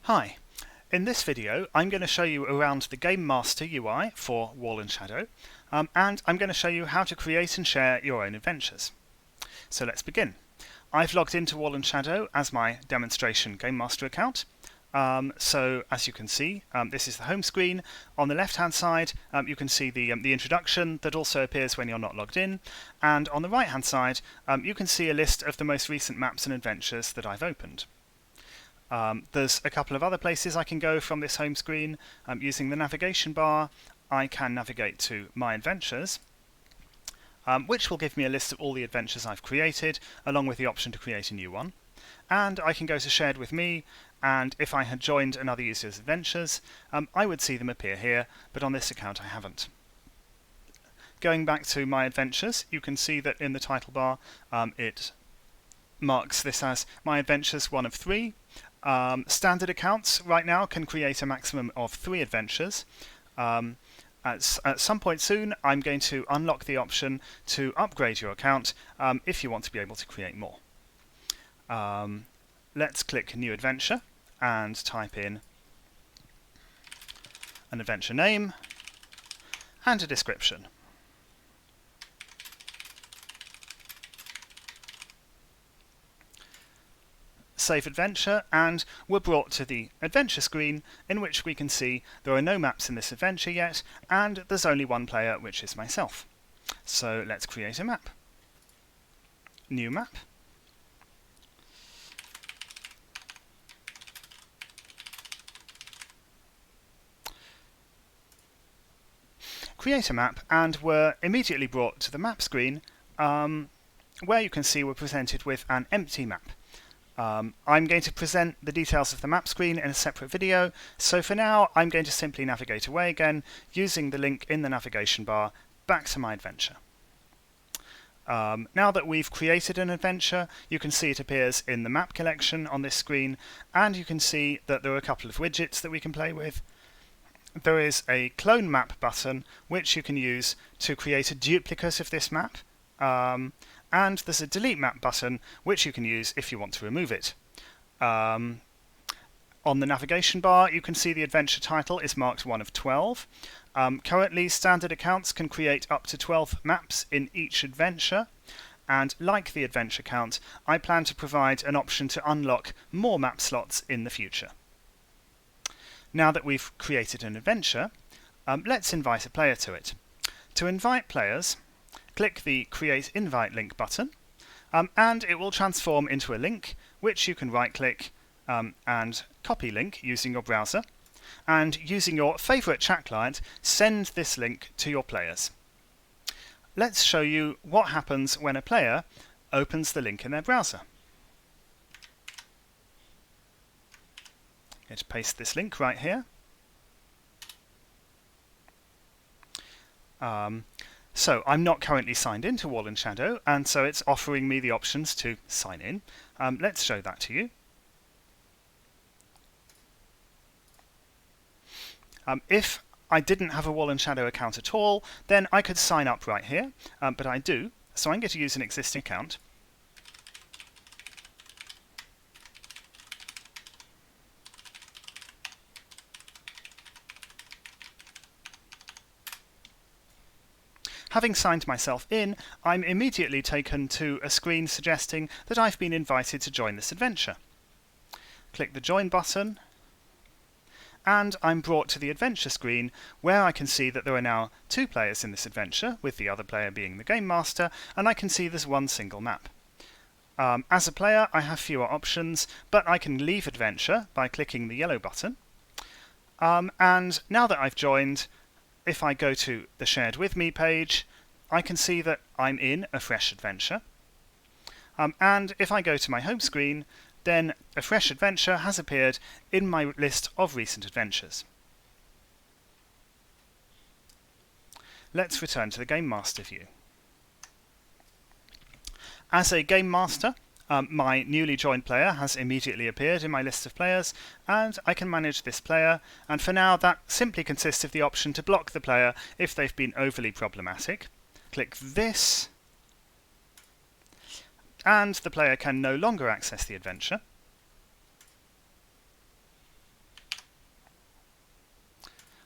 Hi, in this video I'm going to show you around the Game Master UI for Wall and Shadow, and I'm going to show you how to create and share your own adventures. So let's begin. I've logged into Wall and Shadow as my demonstration Game Master account. So as you can see, this is the home screen. On the left hand side you can see the introduction that also appears when you're not logged in, and on the right hand side you can see a list of the most recent maps and adventures that I've opened. There's a couple of other places I can go from this home screen. Using the navigation bar, I can navigate to My Adventures, which will give me a list of all the adventures I've created, along with the option to create a new one. And I can go to Shared with Me, and if I had joined another user's adventures, I would see them appear here, but on this account I haven't. Going back to My Adventures, you can see that in the title bar it marks this as My Adventures 1 of 3. Standard accounts right now can create a maximum of 3 adventures. At some point soon I'm going to unlock the option to upgrade your account if you want to be able to create more. Let's click New Adventure and type in an adventure name and a description. Save adventure, and we're brought to the adventure screen, in which we can see there are no maps in this adventure yet, and there's only one player, which is myself. So let's create a map. New map. Create a map, and we're immediately brought to the map screen, where you can see we're presented with an empty map. I'm going to present the details of the map screen in a separate video, so for now I'm going to simply navigate away again, using the link in the navigation bar back to my adventure. Now that we've created an adventure, you can see it appears in the map collection on this screen, and you can see that there are a couple of widgets that we can play with. There is a clone map button, which you can use to create a duplicate of this map. And there's a delete map button, which you can use if you want to remove it. On the navigation bar, you can see the adventure title is marked 1 of 12. Currently, standard accounts can create up to 12 maps in each adventure, and like the adventure count, I plan to provide an option to unlock more map slots in the future. Now that we've created an adventure, let's invite a player to it. To invite players, click the Create Invite Link button, and it will transform into a link, which you can right-click and copy link using your browser, and using your favourite chat client, send this link to your players. Let's show you what happens when a player opens the link in their browser. I'm going to paste this link right here. So I'm not currently signed into Wall and Shadow, and so it's offering me the options to sign in. Let's show that to you. If I didn't have a Wall and Shadow account at all, then I could sign up right here, but I do, so I'm going to use an existing account. Having signed myself in, I'm immediately taken to a screen suggesting that I've been invited to join this adventure. Click the Join button, and I'm brought to the adventure screen, where I can see that there are now 2 players in this adventure, with the other player being the Game Master, and I can see there's one single map. As a player, I have fewer options, but I can leave adventure by clicking the yellow button. And now that I've joined, if I go to the Shared With Me page, I can see that I'm in a fresh adventure. And if I go to my home screen, then a fresh adventure has appeared in my list of recent adventures. Let's return to the Game Master view. As a Game Master, my newly joined player has immediately appeared in my list of players, and I can manage this player, and for now that simply consists of the option to block the player if they've been overly problematic. Click this, and the player can no longer access the adventure.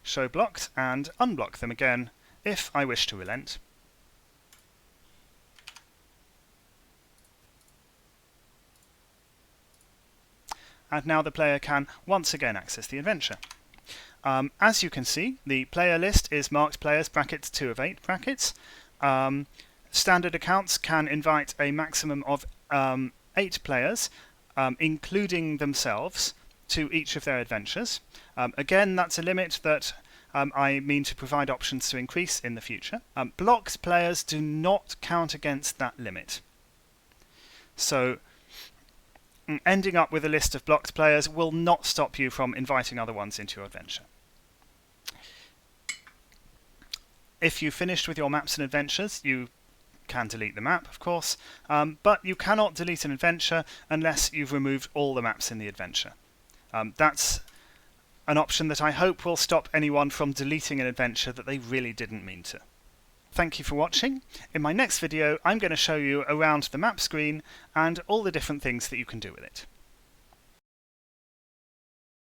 show blocked and unblock them again if I wish to relent. And now the player can once again access the adventure. As you can see, the player list is marked players brackets 2 of 8 brackets. Standard accounts can invite a maximum of 8 players, including themselves, to each of their adventures. Again, that's a limit that I mean to provide options to increase in the future. Blocked players do not count against that limit. So ending up with a list of blocked players will not stop you from inviting other ones into your adventure. If you've finished with your maps and adventures, you can delete the map, of course, but you cannot delete an adventure unless you've removed all the maps in the adventure. That's an option that I hope will stop anyone from deleting an adventure that they really didn't mean to. Thank you for watching. In my next video, I'm going to show you around the map screen and all the different things that you can do with it.